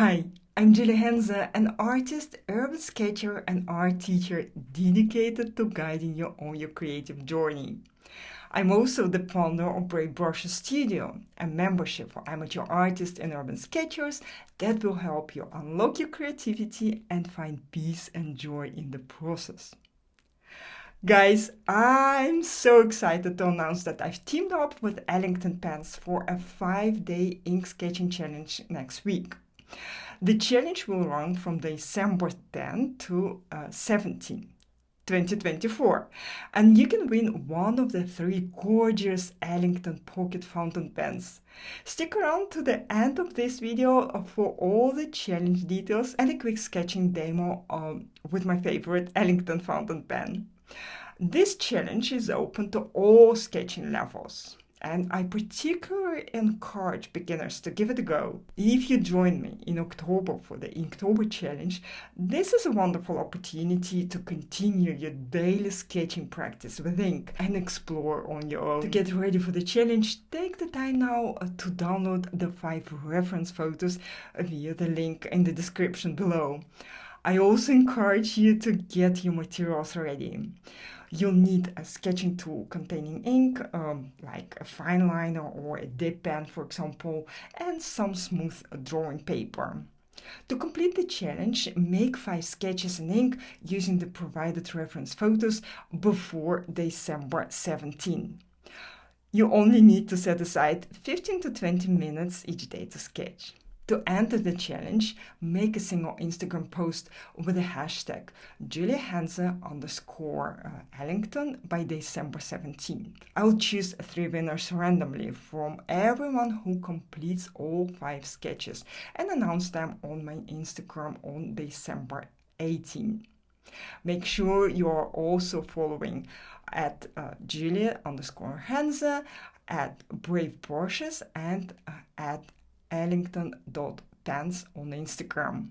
Hi, I'm Juliahenze, an artist, urban sketcher, and art teacher dedicated to guiding you on your creative journey. I'm also the founder of Brave Brushes Studio, a membership for amateur artists and urban sketchers that will help you unlock your creativity and find peace and joy in the process. Guys, I'm so excited to announce that I've teamed up with Ellington Pens for a 5-day ink sketching challenge next week. The challenge will run from December 10 to 17, 2024, and you can win one of the 3 gorgeous Ellington pocket fountain pens. Stick around to the end of this video for all the challenge details and a quick sketching demo with my favorite Ellington fountain pen. This challenge is open to all sketching levels, and I particularly encourage beginners to give it a go. If you join me in October for the Inktober challenge, this is a wonderful opportunity to continue your daily sketching practice with ink and explore on your own. To get ready for the challenge, take the time now to download the 5 reference photos via the link in the description below. I also encourage you to get your materials ready. You'll need a sketching tool containing ink, like a fineliner or a dip pen, for example, and some smooth drawing paper. To complete the challenge, make 5 sketches in ink using the provided reference photos before December 17. You only need to set aside 15 to 20 minutes each day to sketch. To enter the challenge, make a single Instagram post with the hashtag juliahenze_Ellington by December 17. I'll choose 3 winners randomly from everyone who completes all 5 sketches and announce them on my Instagram on December 18. Make sure you are also following at julia_henze, at Brave Brushes, and at Ellington.pens on Instagram.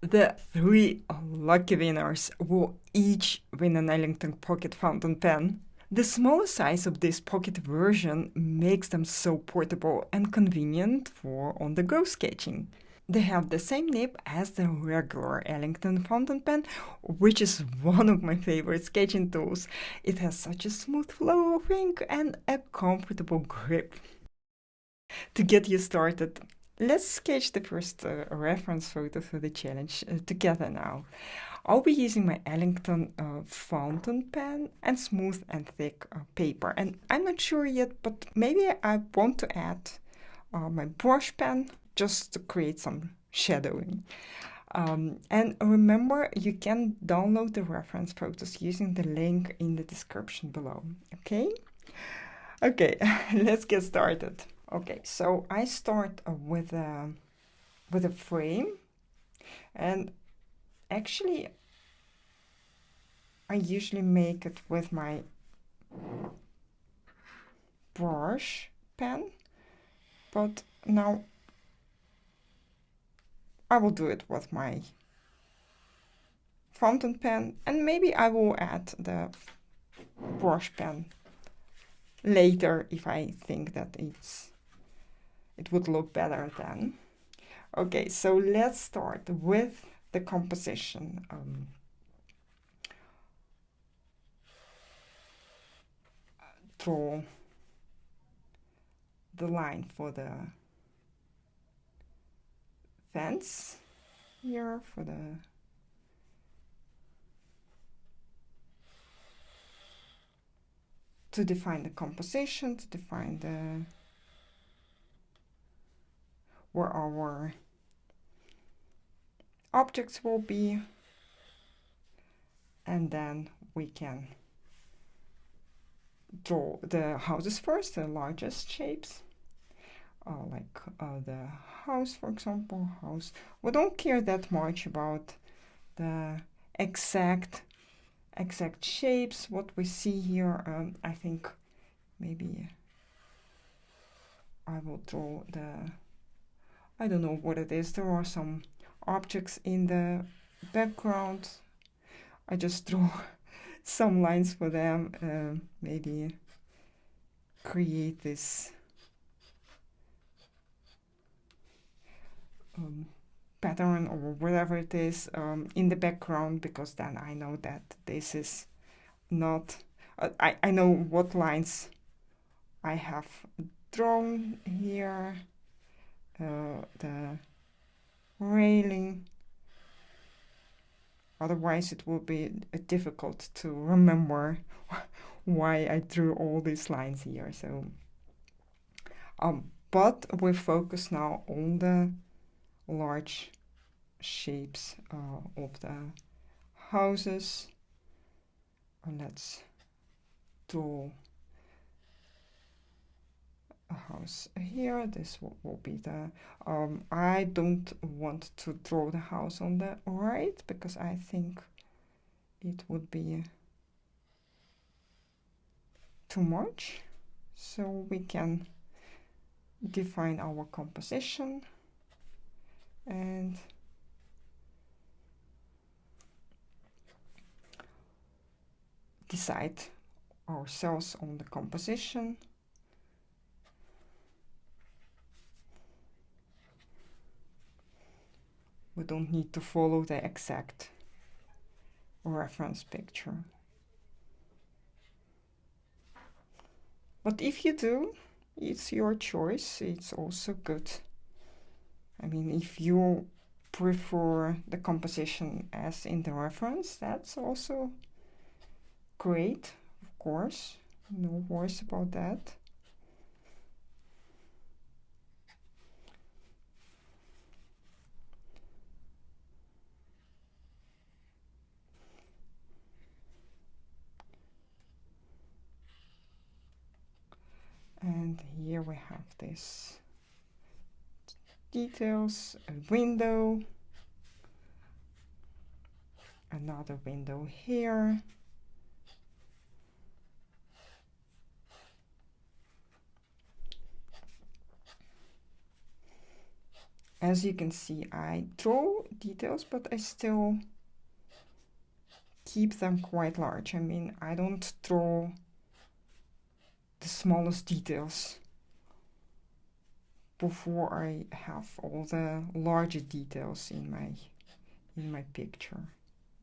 The 3 lucky winners will each win an Ellington pocket fountain pen. The smaller size of this pocket version makes them so portable and convenient for on-the-go sketching. They have the same nib as the regular Ellington fountain pen, which is one of my favorite sketching tools. It has such a smooth flow of ink and a comfortable grip. To get you started, let's sketch the first reference photo for the challenge together now. I'll be using my Ellington fountain pen and smooth and thick paper. And I'm not sure yet, but maybe I want to add my brush pen just to create some shadowing. And remember, you can download the reference photos using the link in the description below. Okay, let's get started. Okay, so I start with a frame, and actually I usually make it with my brush pen, but now I will do it with my fountain pen, and maybe I will add the brush pen later if I think that it would look better then. Okay, so let's start with the composition. Draw the line for the fence here, for the to define the composition, to define the where our objects will be, and then we can draw the houses first, the largest shapes, like the house, for example. House. We don't care that much about the exact shapes. What we see here, I think maybe I will draw the, I don't know what it is. There are some objects in the background. I just draw some lines for them, maybe create this pattern or whatever it is in the background, because then I know that this is not, I know what lines I have drawn here, the railing. Otherwise it will be difficult to remember why I drew all these lines here. So but we focus now on the large shapes of the houses. Let's draw a house here. This will be the I don't want to draw the house on the right, because I think it would be too much. So we can define our composition and decide ourselves on the composition. We don't need to follow the exact reference picture. But if you do, it's your choice. It's also good. I mean, if you prefer the composition as in the reference, that's also great, of course. No worries about that. And here we have this details, a window, another window here, as you can see, I draw details, but I still keep them quite large. I mean, I don't draw the smallest details before I have all the larger details in my picture.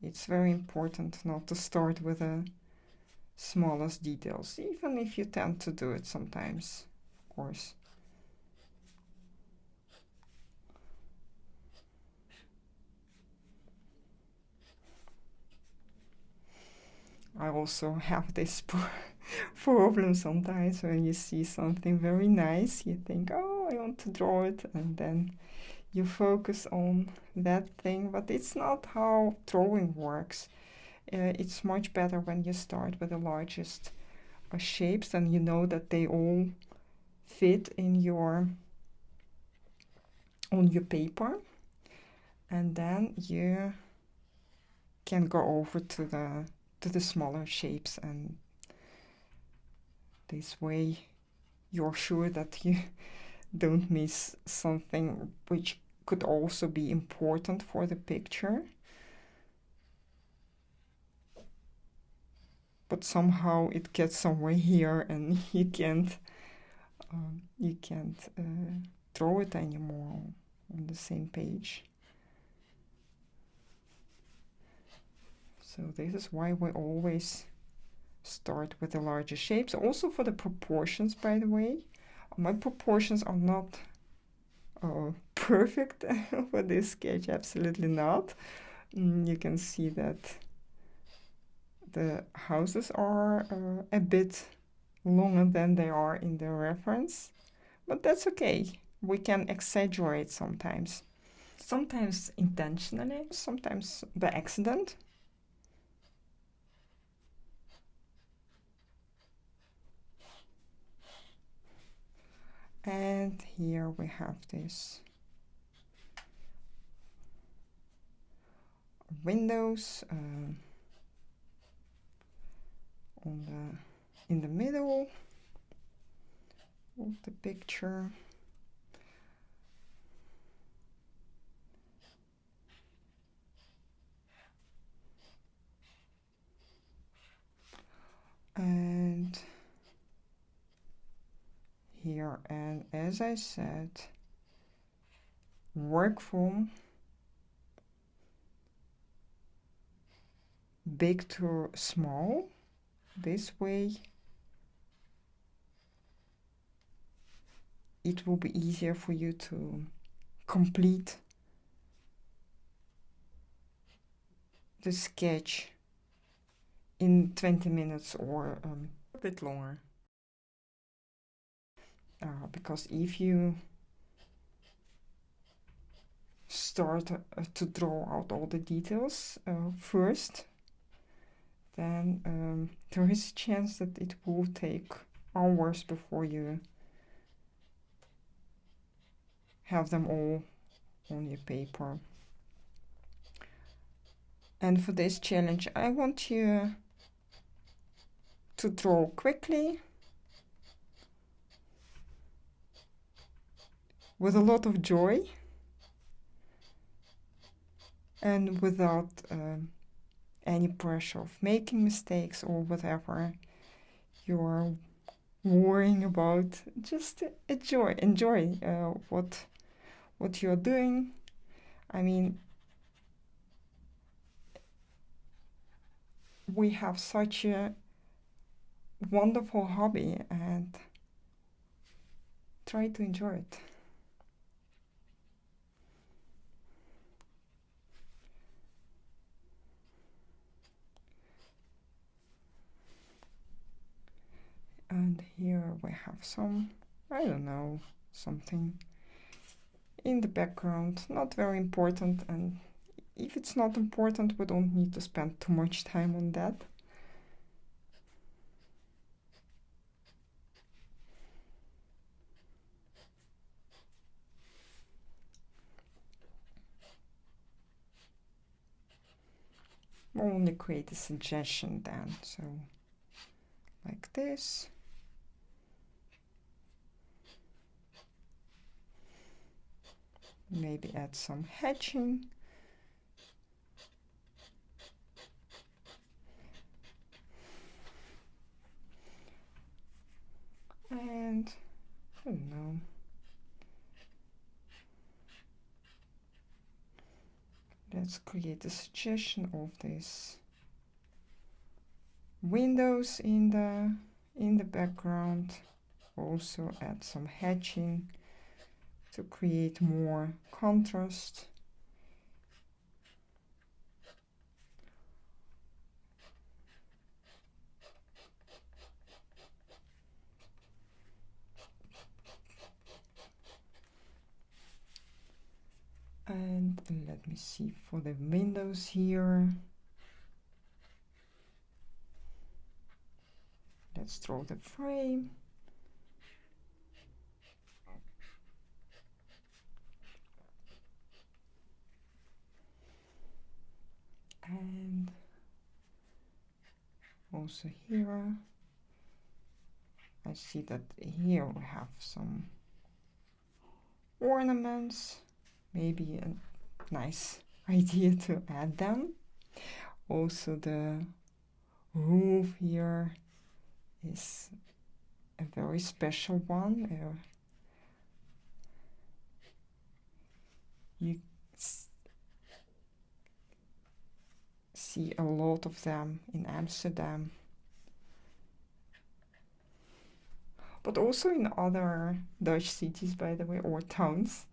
It's very important not to start with the smallest details, even if you tend to do it sometimes, of course. I also have this problem sometimes. When you see something very nice, you think, oh, I want to draw it, and then you focus on that thing, but it's not how drawing works. It's much better when you start with the largest shapes, and you know that they all fit in on your paper, and then you can go over to the smaller shapes, and this way you're sure that you don't miss something which could also be important for the picture, but somehow it gets somewhere here and you can't draw it anymore on the same page. So this is why we always start with the larger shapes. Also for the proportions, by the way. My proportions are not perfect for this sketch, absolutely not. You can see that the houses are a bit longer than they are in the reference, but that's okay. We can exaggerate sometimes. Sometimes intentionally, sometimes by accident. And here we have this windows in the middle of the picture. And here, and as I said, work from big to small. This way it will be easier for you to complete the sketch in 20 minutes or a bit longer. Because if you start to draw out all the details first, then there is a chance that it will take hours before you have them all on your paper. And for this challenge, I want you to draw quickly with a lot of joy and without any pressure of making mistakes or whatever you're worrying about. Just enjoy what you're doing. I mean, we have such a wonderful hobby, and try to enjoy it. And here we have some, I don't know, something in the background, not very important, and if it's not important, we don't need to spend too much time on that. We'll only create a suggestion then, so like this. Maybe add some hatching. And I don't know. Let's create a suggestion of this windows in the background. Also add some hatching to create more contrast. And let me see for the windows here. Let's draw the frame. And also here, I see that here we have some ornaments. Maybe a nice idea to add them. Also the roof here is a very special one. You see a lot of them in Amsterdam, but also in other Dutch cities, by the way, or towns.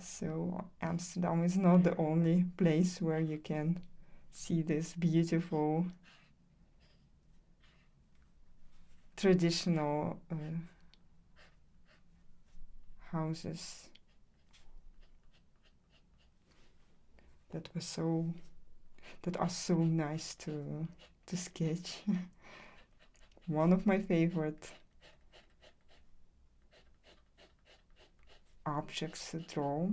So Amsterdam is not the only place where you can see this beautiful traditional houses that are so nice to sketch. One of my favorite objects to draw.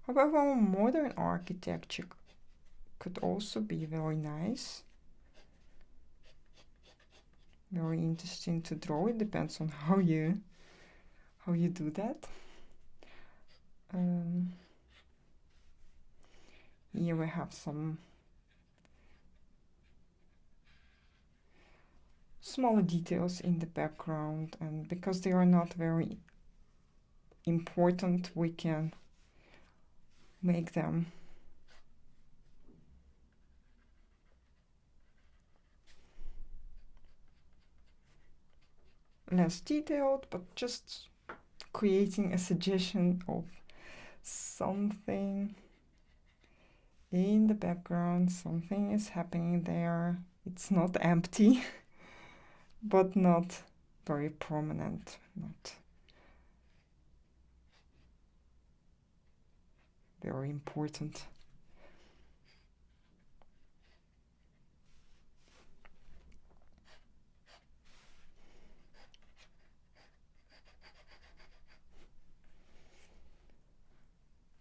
However, modern architecture could also be very nice, very interesting to draw. It depends on how you do that. Here we have some smaller details in the background, and because they are not very important, we can make them less detailed, but just creating a suggestion of something in the background. Something is happening there. It's not empty, but not very prominent, not very important.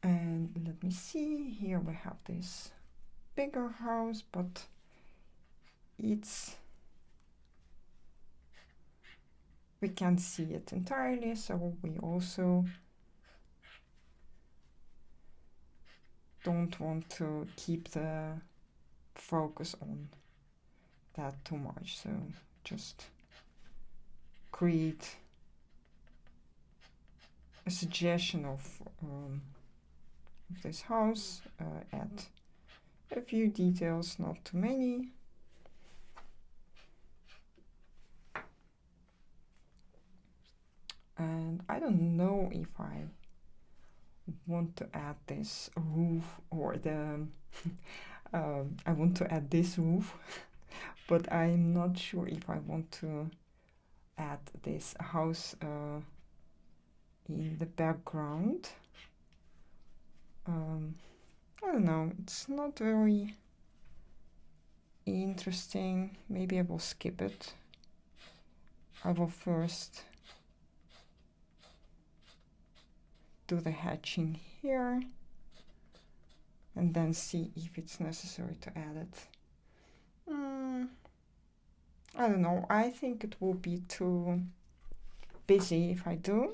And let me see, here we have this bigger house, but we can't see it entirely, so we also don't want to keep the focus on that too much, so just create a suggestion of this house, add a few details, not too many. And I don't know if I want to add this roof or the I want to add this roof, but I'm not sure if I want to add this house in the background. I don't know, it's not very interesting. Maybe I will skip it. I will first do the hatching here and then see if it's necessary to add it. I don't know, I think it will be too busy if I do.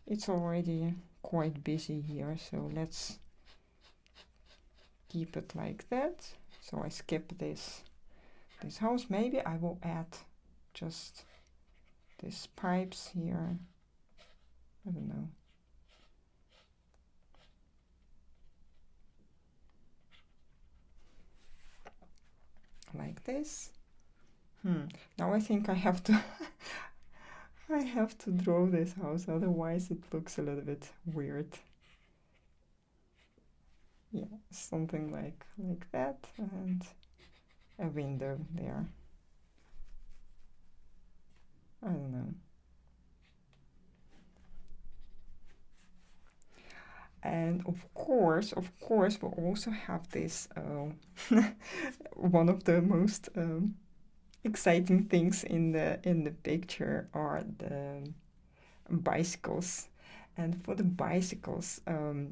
It's already quite busy here, so let's keep it like that. So I skip this house. Maybe I will add just these pipes here. I don't know. Like this. Now I think I have to I have to draw this house, otherwise it looks a little bit weird. Yeah, something like that, and a window there. I don't know. And of course, we'll also have this one of the most exciting things in the picture are the bicycles. And for the bicycles,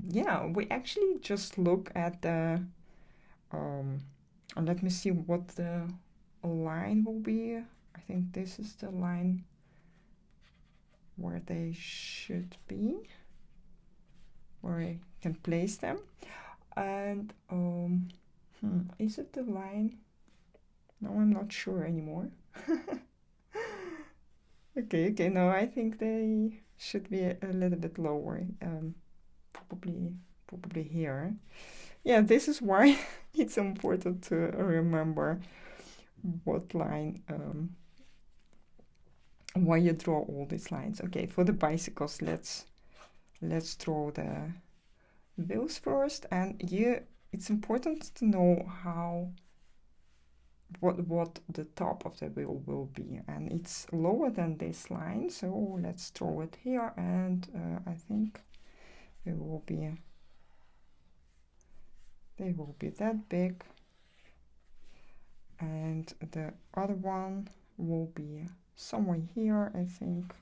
yeah, we actually just look at the let me see what the line will be. I think this is the line where they should be, where I can place them. And is it the line? No, I'm not sure anymore. Okay, no, I think they should be a little bit lower, probably here. Yeah, this is why it's important to remember what line, why you draw all these lines. Okay, for the bicycles, let's draw the wheels first, and it's important to know what the top of the wheel will be, and it's lower than this line, so let's draw it here, and I think they will be that big, and the other one will be somewhere here, I think.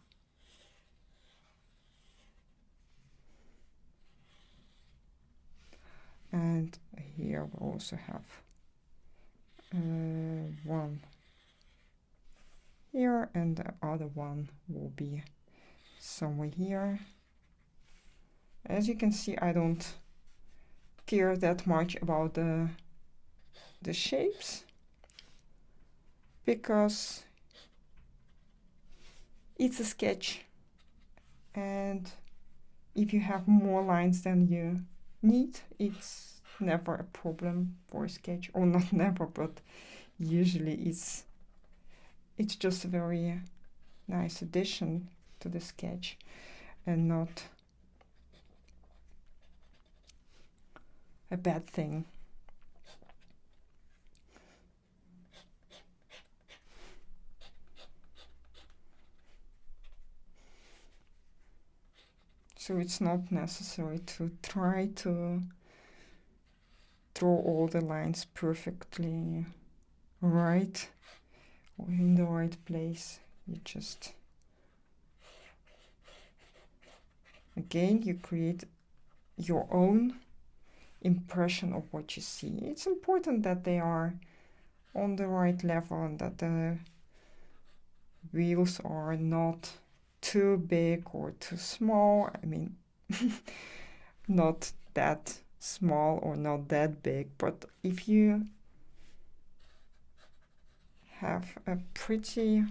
And here we also have one here, and the other one will be somewhere here. As you can see, I don't care that much about the shapes, because it's a sketch and if you have more lines than you need, it's never a problem for a sketch, or not never, but usually it's just a very nice addition to the sketch and not a bad thing. So it's not necessary to try to draw all the lines perfectly right or in the right place. You just, again, you create your own impression of what you see. It's important that they are on the right level and that the wheels are not too big or too small. I mean, not that small or not that big, but if you have a pretty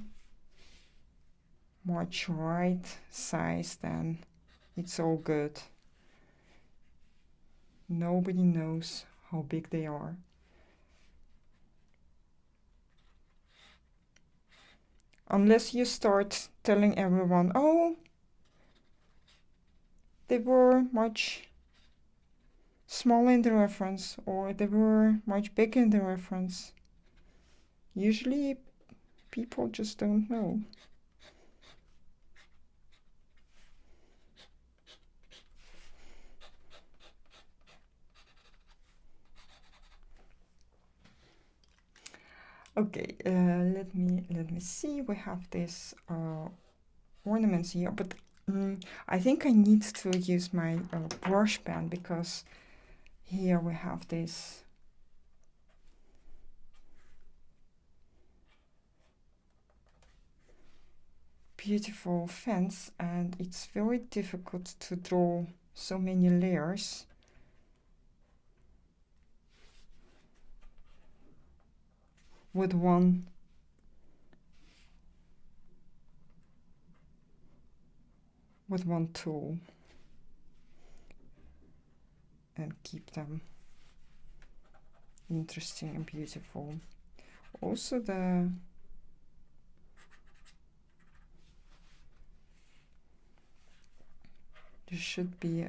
much right size, then it's all good. Nobody knows how big they are. Unless you start telling everyone, oh, they were much smaller in the reference, or they were much bigger in the reference. Usually people just don't know. Okay, let me see. We have this ornaments here, but I think I need to use my brush pen, because here we have this beautiful fence, and it's very difficult to draw so many layers. With one tool, and keep them interesting and beautiful. Also there should be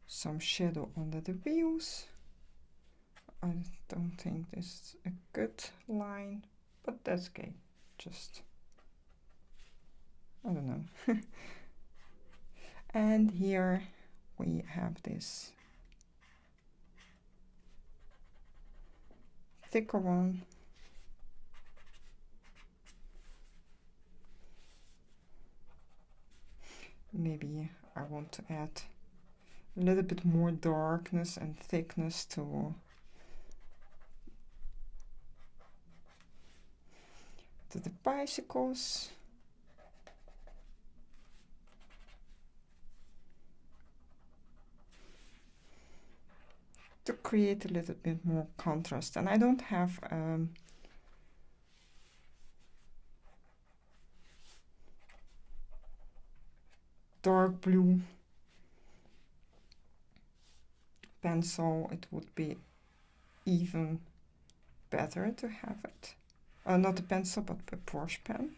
some shadow under the wheels. I don't think this is a good line, but that's okay. Just, I don't know. And here we have this thicker one. Maybe I want to add a little bit more darkness and thickness to the bicycles. To create a little bit more contrast. And I don't have dark blue pencil. It would be even better to have it. Not a pencil, but a brush pen.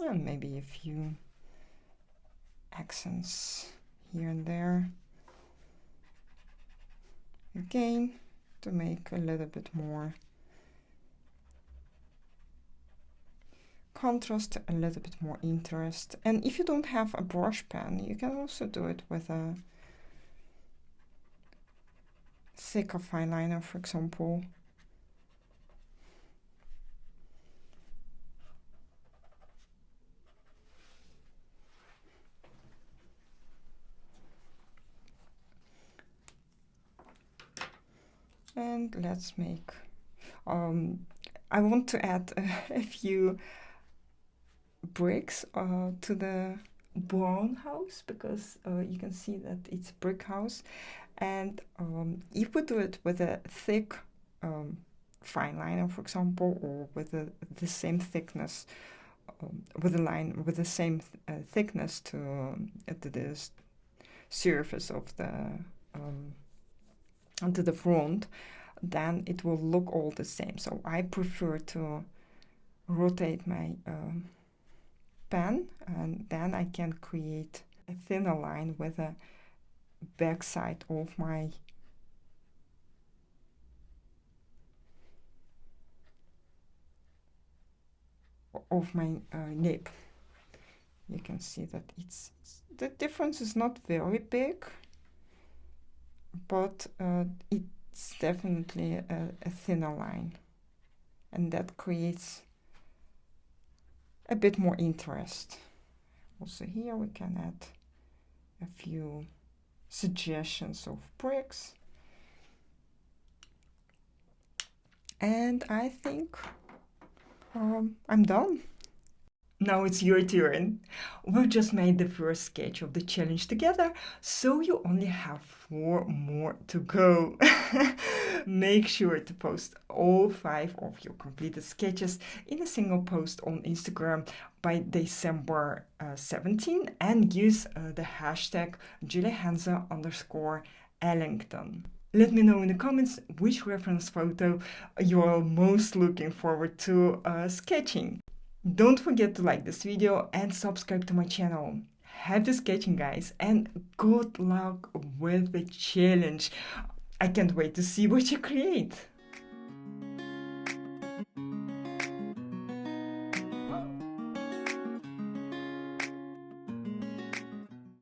And maybe a few accents here and there. Again, to make a little bit more contrast, a little bit more interest. And if you don't have a brush pen, you can also do it with a thicker fineliner, for example. And let's make, I want to add a few bricks to the brown house, because you can see that it's a brick house. And if we do it with a thick fine liner, for example, or with the same thickness, with a line with the same thickness to the surface of the onto the front, then it will look all the same. So I prefer to rotate my pen, and then I can create a thinner line with the back side of my nib. You can see that the difference is not very big, but it's definitely a thinner line, and that creates a bit more interest. Also here we can add a few suggestions of bricks, and I think I'm done. Now it's your turn. We've just made the first sketch of the challenge together, so you only have 4 more to go. Make sure to post all 5 of your completed sketches in a single post on Instagram by December 17, and use the hashtag juliahenze_Ellington. Let me know in the comments which reference photo you're most looking forward to sketching. Don't forget to like this video and subscribe to my channel. Happy sketching, guys, and good luck with the challenge. I can't wait to see what you create.